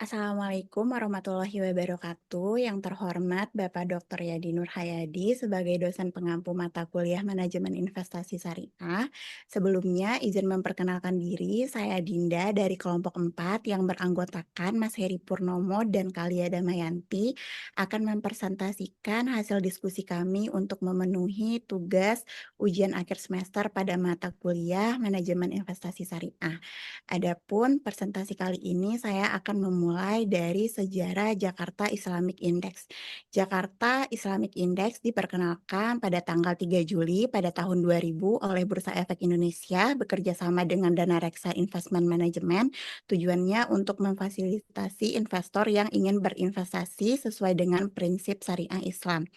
Assalamualaikum warahmatullahi wabarakatuh. Yang terhormat Bapak Dr. Yadi Nur Hayadi sebagai dosen pengampu mata kuliah Manajemen Investasi Syariah. Sebelumnya izin memperkenalkan diri, saya Dinda dari kelompok 4 yang beranggotakan Mas Heri Purnomo dan Kalia Damayanti akan mempresentasikan hasil diskusi kami untuk memenuhi tugas ujian akhir semester pada mata kuliah Manajemen Investasi Syariah. Adapun presentasi kali ini saya akan memulai dari sejarah Jakarta Islamic Index. Jakarta Islamic Index diperkenalkan pada tanggal 3 Juli pada tahun 2000 oleh Bursa Efek Indonesia bekerja sama dengan Dana Reksa Investment Management. Tujuannya untuk memfasilitasi investor yang ingin berinvestasi sesuai dengan prinsip syariah Islam.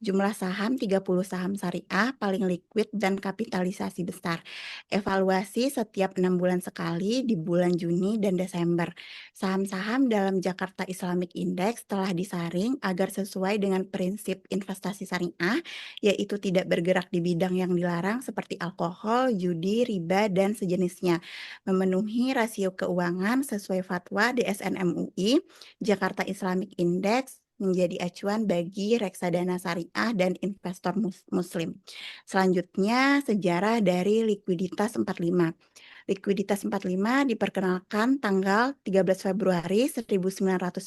Jumlah saham 30 saham syariah paling liquid dan kapitalisasi besar. Evaluasi setiap 6 bulan sekali di bulan Juni dan Desember. Saham-saham dalam Jakarta Islamic Index telah disaring agar sesuai dengan prinsip investasi syariah, yaitu tidak bergerak di bidang yang dilarang seperti alkohol, judi, riba, dan sejenisnya. Memenuhi rasio keuangan sesuai fatwa DSN MUI, Jakarta Islamic Index menjadi acuan bagi reksadana syariah dan investor muslim. Selanjutnya, sejarah dari likuiditas 45. Likuiditas 45 diperkenalkan tanggal 13 Februari 1997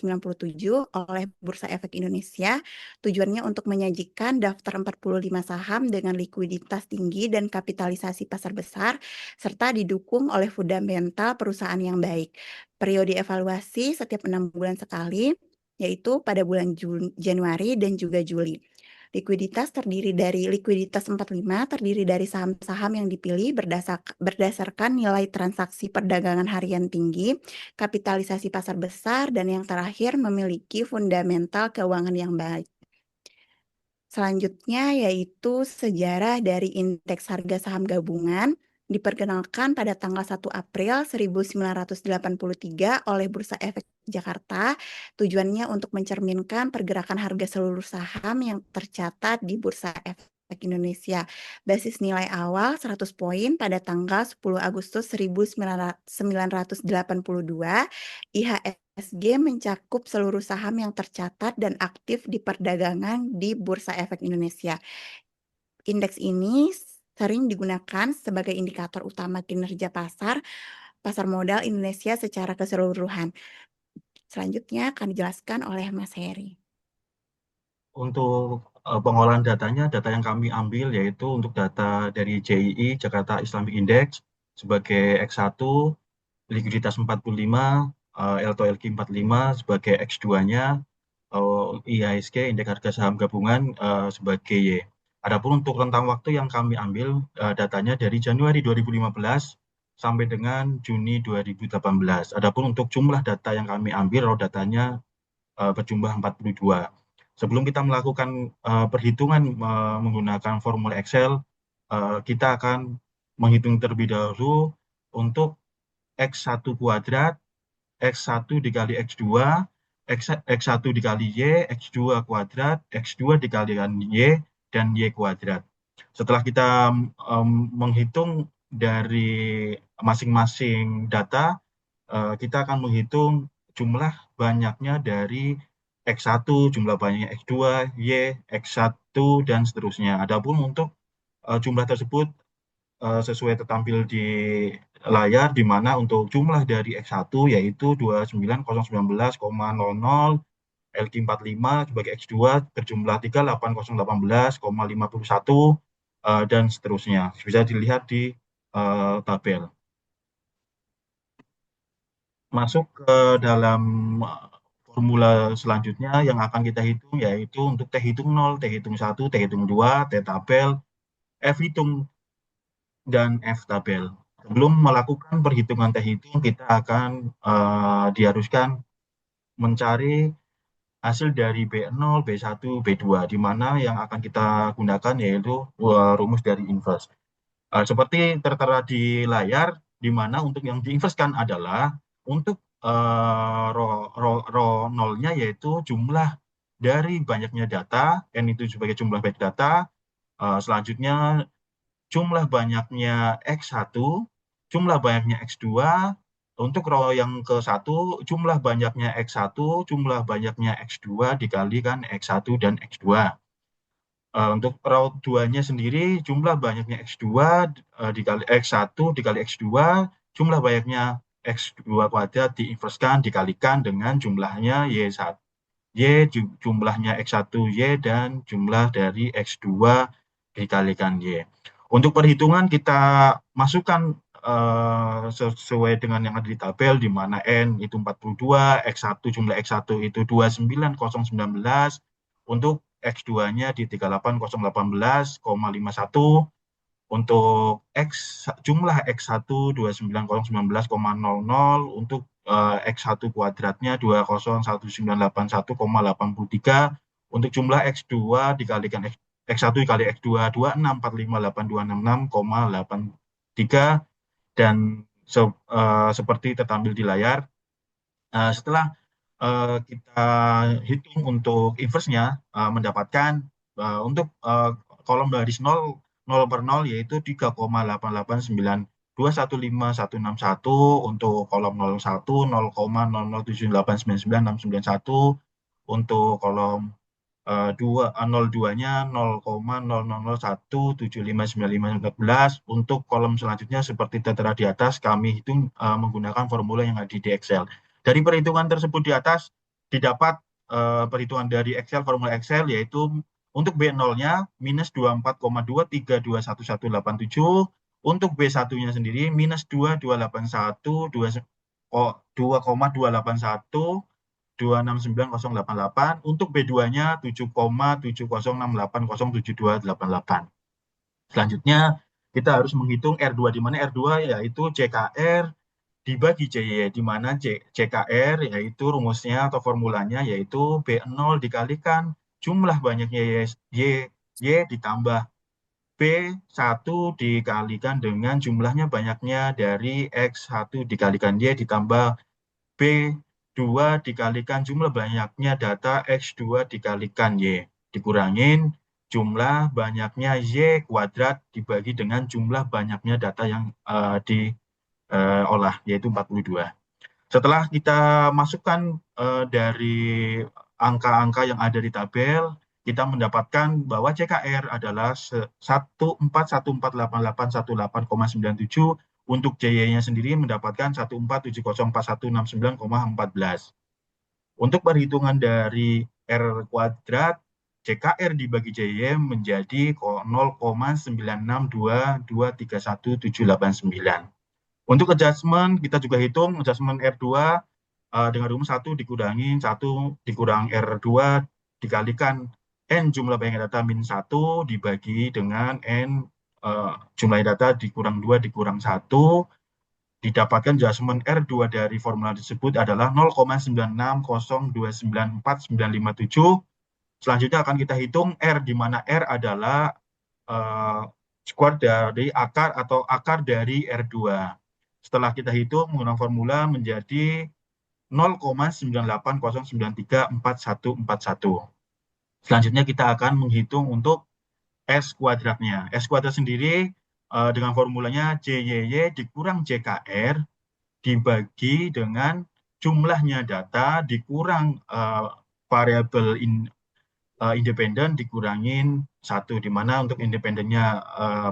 oleh Bursa Efek Indonesia. Tujuannya untuk menyajikan daftar 45 saham dengan likuiditas tinggi dan kapitalisasi pasar besar, serta didukung oleh fundamental perusahaan yang baik. Periode evaluasi setiap 6 bulan sekali, yaitu pada bulan Januari dan juga Juli. Likuiditas 45 terdiri dari saham-saham yang dipilih berdasarkan nilai transaksi perdagangan harian tinggi, kapitalisasi pasar besar, dan yang terakhir memiliki fundamental keuangan yang baik. Selanjutnya yaitu sejarah dari indeks harga saham gabungan diperkenalkan pada tanggal 1 April 1983 oleh Bursa Efek Jakarta. Tujuannya untuk mencerminkan pergerakan harga seluruh saham yang tercatat di Bursa Efek Indonesia. Basis nilai awal 100 poin pada tanggal 10 Agustus 1982. IHSG mencakup seluruh saham yang tercatat dan aktif di perdagangan di Bursa Efek Indonesia. Indeks ini sering digunakan sebagai indikator utama kinerja pasar modal Indonesia secara keseluruhan. Selanjutnya akan dijelaskan oleh Mas Heri. Untuk pengolahan datanya, data yang kami ambil yaitu untuk data dari JII, Jakarta Islamic Index, sebagai X1, likuiditas 45, L2LQ 45 sebagai X2-nya, IHSG, Indeks Harga Saham Gabungan, sebagai Y. Adapun untuk rentang waktu yang kami ambil, datanya dari Januari 2015 sampai dengan Juni 2018. Adapun untuk jumlah data yang kami ambil, raw datanya berjumlah 42. Sebelum kita melakukan perhitungan menggunakan formula Excel, kita akan menghitung terlebih dahulu untuk X1 kuadrat, X1 dikali X2, X1 dikali Y, X2 kuadrat, X2 dikalikan Y, dan Y kuadrat. Setelah kita menghitung dari masing-masing data, kita akan menghitung jumlah banyaknya dari X1, jumlah banyaknya X2, Y, X1, dan seterusnya. Adapun untuk jumlah tersebut sesuai tertampil di layar, di mana untuk jumlah dari X1 yaitu 29.019,00, LQ45 sebagai X2 berjumlah 38.018,51, dan seterusnya. Bisa dilihat di tabel. Masuk ke dalam formula selanjutnya yang akan kita hitung, yaitu untuk T hitung 0, T hitung 1, T hitung 2, T tabel, F hitung, dan F tabel. Sebelum melakukan perhitungan T hitung, kita akan diharuskan mencari hasil dari B0, B1, B2, di mana yang akan kita gunakan yaitu rumus dari inverse. Seperti tertera di layar, di mana untuk yang diinverskan adalah untuk row nolnya yaitu jumlah dari banyaknya data, N itu sebagai jumlah byte data, selanjutnya jumlah banyaknya X1, jumlah banyaknya X2, Untuk row yang ke-1, jumlah banyaknya X1, jumlah banyaknya X2 dikalikan X1 dan X2. Untuk row 2-nya sendiri, jumlah banyaknya X2 dikali X1 dikali X2, jumlah banyaknya X2 kuadrat diinverskan dikalikan dengan jumlahnya Y1. Jumlahnya X1 Y dan jumlah dari X2 dikalikan Y. Untuk perhitungan kita masukkan sesuai dengan yang ada di tabel, di mana N itu 42, X1 jumlah X1 itu 29019, untuk X2-nya di 38018,51, untuk jumlah X1 29019,00, untuk X1 kuadratnya 20191,83, untuk jumlah X2 dikalikan X1 dikali X2 2645826,83, dan seperti tertampil di layar. Setelah kita hitung untuk inverse-nya, mendapatkan untuk kolom baris 0 per 0 yaitu 3,8892151, untuk kolom 01 0,0078996991, untuk kolom 02-nya 0,0001759514. Untuk kolom selanjutnya seperti tertera di atas, kami hitung menggunakan formula yang ada di Excel. Dari perhitungan tersebut di atas didapat perhitungan dari Excel, formula Excel, yaitu untuk B0-nya minus 24,23211187, untuk B1-nya sendiri minus 2,281 2,289,088, untuk B2-nya 7,7068,07288. Selanjutnya, kita harus menghitung R2, di mana R2 yaitu CKR dibagi CY, di mana CKR yaitu rumusnya atau formulanya yaitu B0 dikalikan jumlah banyaknya Y ditambah B1 dikalikan dengan jumlahnya banyaknya dari X1 dikalikan Y ditambah B2 dikalikan jumlah banyaknya data X2 dikalikan Y, dikurangin jumlah banyaknya Y kuadrat dibagi dengan jumlah banyaknya data yang diolah, yaitu 42. Setelah kita masukkan dari angka-angka yang ada di tabel, kita mendapatkan bahwa CKR adalah 141488818,97, untuk JY-nya sendiri mendapatkan 1470419,14. Untuk perhitungan dari R kuadrat, CKR dibagi JY menjadi 0,962231789. Untuk adjustment, kita juga hitung adjustment R2 dengan rumus 1 dikurangi 1 dikurang R2 dikalikan N jumlah banyak data min 1 dibagi dengan N jumlah data dikurang 2 dikurang 1, didapatkan adjustment R2 dari formula tersebut adalah 0,960294957. Selanjutnya akan kita hitung R, di mana R adalah square dari akar atau akar dari R2. Setelah kita hitung menggunakan formula menjadi 0,9809344141. Selanjutnya kita akan menghitung untuk S kuadratnya. S kuadrat sendiri dengan formulanya JYY dikurang JKR dibagi dengan jumlahnya data dikurang variabel independen dikurangin 1, di mana untuk independennya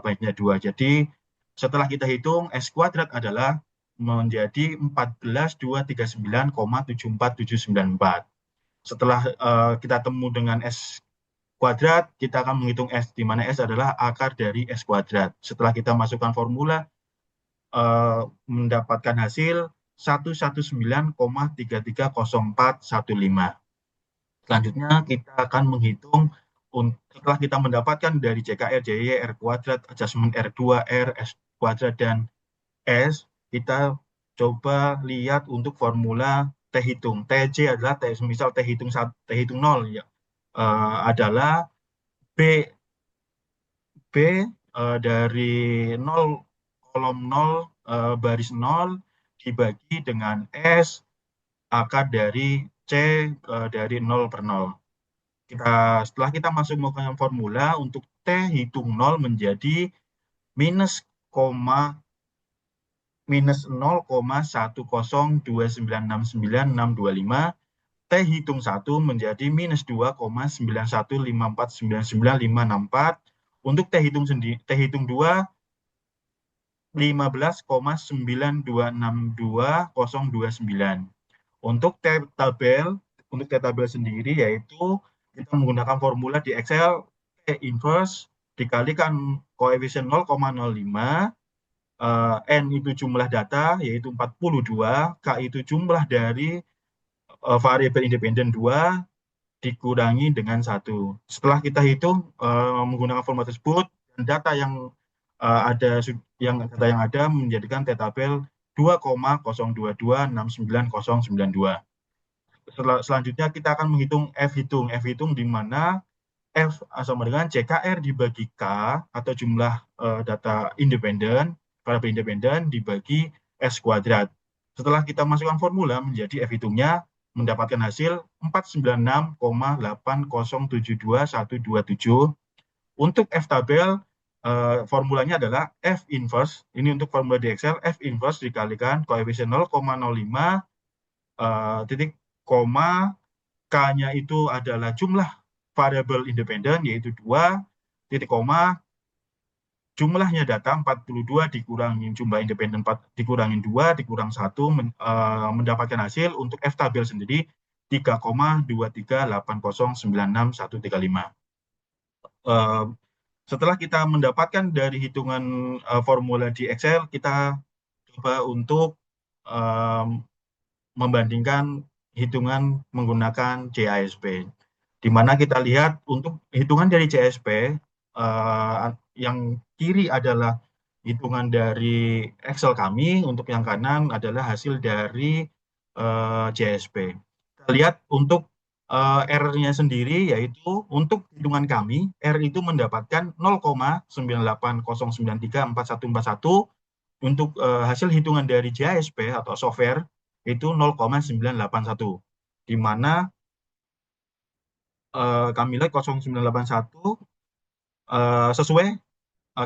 banyaknya 2. Jadi setelah kita hitung, S kuadrat adalah menjadi 14.239,74794. Setelah kita temu dengan S kuadrat, kita akan menghitung S, di mana S adalah akar dari S kuadrat. Setelah kita masukkan formula, mendapatkan hasil 119,330415. Selanjutnya kita akan menghitung setelah kita mendapatkan dari CKR, JY, R kuadrat, adjustment R2, R, S kuadrat, dan S, kita coba lihat untuk formula T hitung. TJ adalah misal T hitung 0 ya, adalah B dari 0 kolom 0 baris 0 dibagi dengan S akar dari C dari 0 per 0. Setelah kita masuk ke formula, untuk T hitung 0 menjadi minus minus 0,102969625, T hitung 1 menjadi minus 2,9154999564. Untuk T hitung sendiri, T hitung 2 15,9262029. Untuk tabel, untuk tabel sendiri yaitu kita menggunakan formula di Excel T inverse dikalikan koefisien 0,05, N itu jumlah data yaitu 42, K itu jumlah dari variabel independen 2 dikurangi dengan 1. Setelah kita hitung menggunakan formula tersebut, dan data yang ada menjadikan T tabel 2,02269092. Selanjutnya kita akan menghitung F hitung. F hitung di mana F sama dengan CKR dibagi K atau jumlah data independen, variabel independen dibagi S kuadrat. Setelah kita masukkan formula menjadi F hitungnya mendapatkan hasil 496,8072,127. Untuk F tabel formulanya adalah F inverse. Ini untuk formula di Excel, F inverse dikalikan koefisien 0,05 titik koma, K-nya itu adalah jumlah variabel independen yaitu 2, titik koma, jumlahnya data 42 dikurangi jumlah independen 4 dikurangi 2 dikurang 1 mendapatkan hasil untuk F tabel sendiri 3,2380969135. Setelah kita mendapatkan dari hitungan formula di Excel, kita coba untuk membandingkan hitungan menggunakan CASP. Di mana kita lihat untuk hitungan dari CSP, yang kiri adalah hitungan dari Excel kami, untuk yang kanan adalah hasil dari CSP. Kita lihat untuk R-nya sendiri, yaitu untuk hitungan kami, R itu mendapatkan 0,9809341141, untuk hasil hitungan dari JSP atau software itu 0,981, di mana kami lihat 0981 sesuai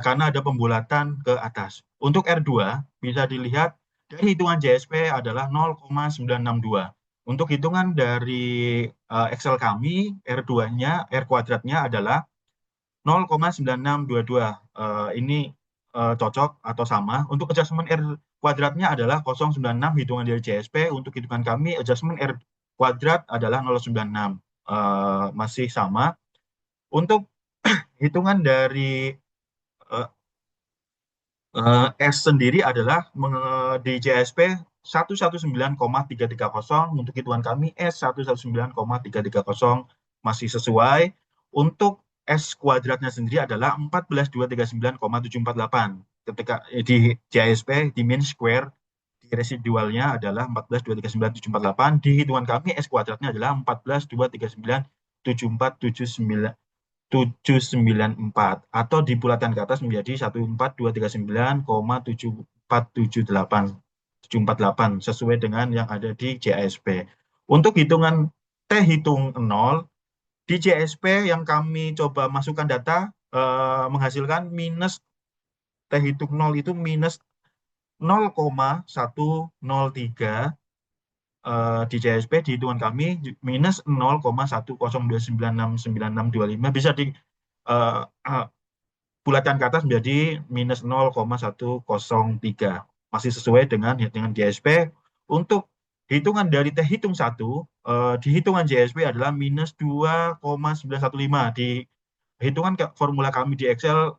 karena ada pembulatan ke atas. Untuk R2 bisa dilihat dari hitungan JSP adalah 0,962. Untuk hitungan dari Excel kami, R2-nya, R kuadratnya adalah 0,9622. Ini cocok atau sama. Untuk adjustment R kuadratnya adalah 096 hitungan dari JSP. Untuk hitungan kami, adjustment R kuadrat adalah 096. Masih sama. Untuk hitungan dari S sendiri adalah di JSP 119,330. Untuk hitungan kami S 119,330 masih sesuai. Untuk S kuadratnya sendiri adalah 14,239,748. Ketika di JSP di mean square di residualnya adalah 14,239,748. Di hitungan kami S kuadratnya adalah 14,239,747,9 794, atau dibulatan ke atas menjadi 14,239,7478748 sesuai dengan yang ada di JSP. Untuk hitungan T hitung 0 di JSP yang kami coba masukkan data menghasilkan minus T hitung 0 itu minus 0,103 di JSP. Di hitungan kami minus 0,102969625 bisa di bulatan ke atas menjadi minus 0,103. Masih sesuai dengan JSP. Untuk hitungan dari T hitung 1, di hitungan JSP adalah minus 2,915. Di hitungan formula kami di Excel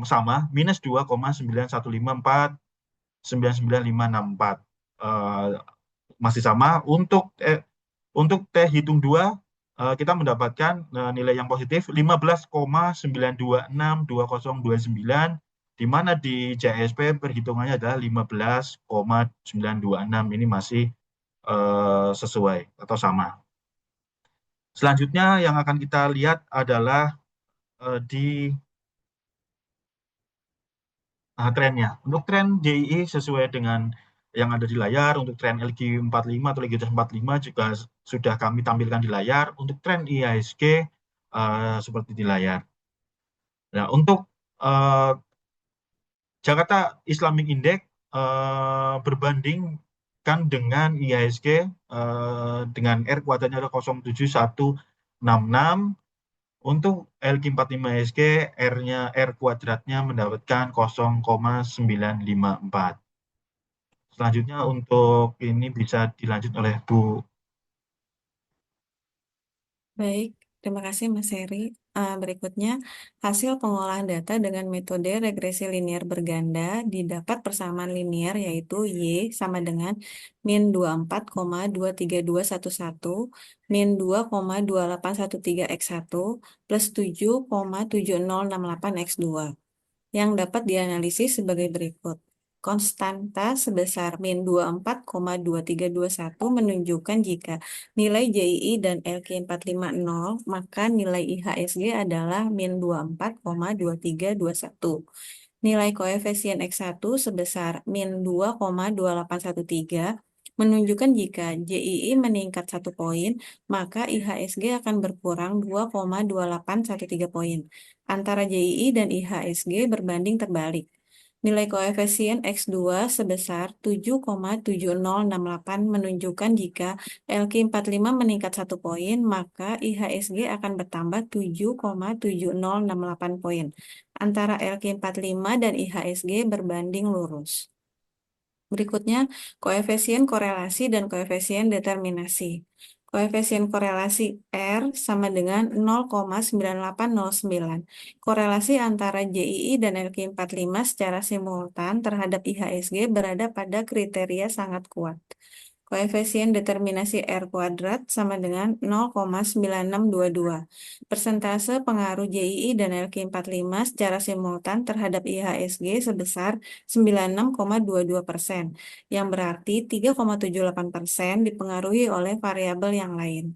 sama, minus 2,915499564. Masih sama. Untuk T hitung 2, kita mendapatkan nilai yang positif 15,9262029, di mana di JSP perhitungannya adalah 15,926. Ini masih sesuai atau sama. Selanjutnya yang akan kita lihat adalah di trennya. Untuk tren JII sesuai dengan yang ada di layar. Untuk tren LQ45 atau likuiditas 45 juga sudah kami tampilkan di layar. Untuk tren IHSG seperti di layar. Nah, untuk Jakarta Islamic Index berbandingkan dengan IHSG dengan R kuadratnya ada 0,7166. Untuk LQ45SG R-nya R kuadratnya mendapatkan 0,954. Selanjutnya untuk ini bisa dilanjut oleh Bu. Baik, terima kasih Mas Heri. Berikutnya, hasil pengolahan data dengan metode regresi linear berganda didapat persamaan linear yaitu Y sama dengan min 24,23211, min 2,2813x1, plus 7,7068x2 yang dapat dianalisis sebagai berikut. Konstanta sebesar min 24,2321 menunjukkan jika nilai JII dan LQ450, maka nilai IHSG adalah min 24,2321. Nilai koefisien X1 sebesar min 2,2813 menunjukkan jika JII meningkat 1 poin, maka IHSG akan berkurang 2,2813 poin. Antara JII dan IHSG berbanding terbalik. Nilai koefisien X2 sebesar 7,7068 menunjukkan jika LQ45 meningkat 1 poin, maka IHSG akan bertambah 7,7068 poin. Antara LQ45 dan IHSG berbanding lurus. Berikutnya, koefisien korelasi dan koefisien determinasi. Koefisien korelasi R sama dengan 0,9809. Korelasi antara JII dan LQ45 secara simultan terhadap IHSG berada pada kriteria sangat kuat. Koefisien determinasi R kuadrat sama dengan 0,9622. Persentase pengaruh JII dan LQ45 secara simultan terhadap IHSG sebesar 96,22%, yang berarti 3,78% dipengaruhi oleh variabel yang lain.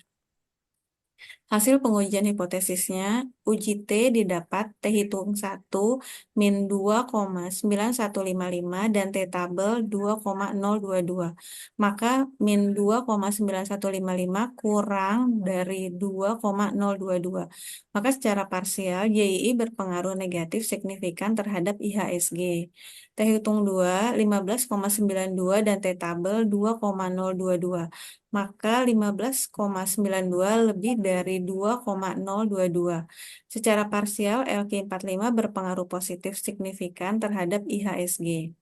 Hasil pengujian hipotesisnya, uji T didapat T hitung 1 min 2,9155 dan T tabel 2,022. Maka min 2,9155 kurang dari 2,022. Maka secara parsial JII berpengaruh negatif signifikan terhadap IHSG. T hitung 2, 15,92 dan T tabel 2,022. Maka 15,92 lebih dari 2,022. Secara parsial, LQ45 berpengaruh positif signifikan terhadap IHSG.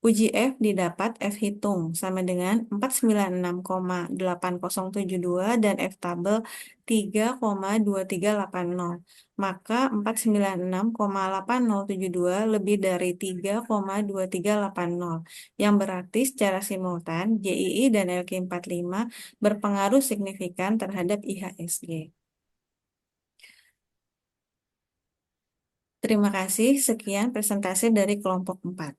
Uji F didapat F hitung sama dengan 496,8072 dan F tabel 3,2380. Maka 496,8072 lebih dari 3,2380, yang berarti secara simultan JII dan LQ45 berpengaruh signifikan terhadap IHSG. Terima kasih, sekian presentasi dari kelompok 4.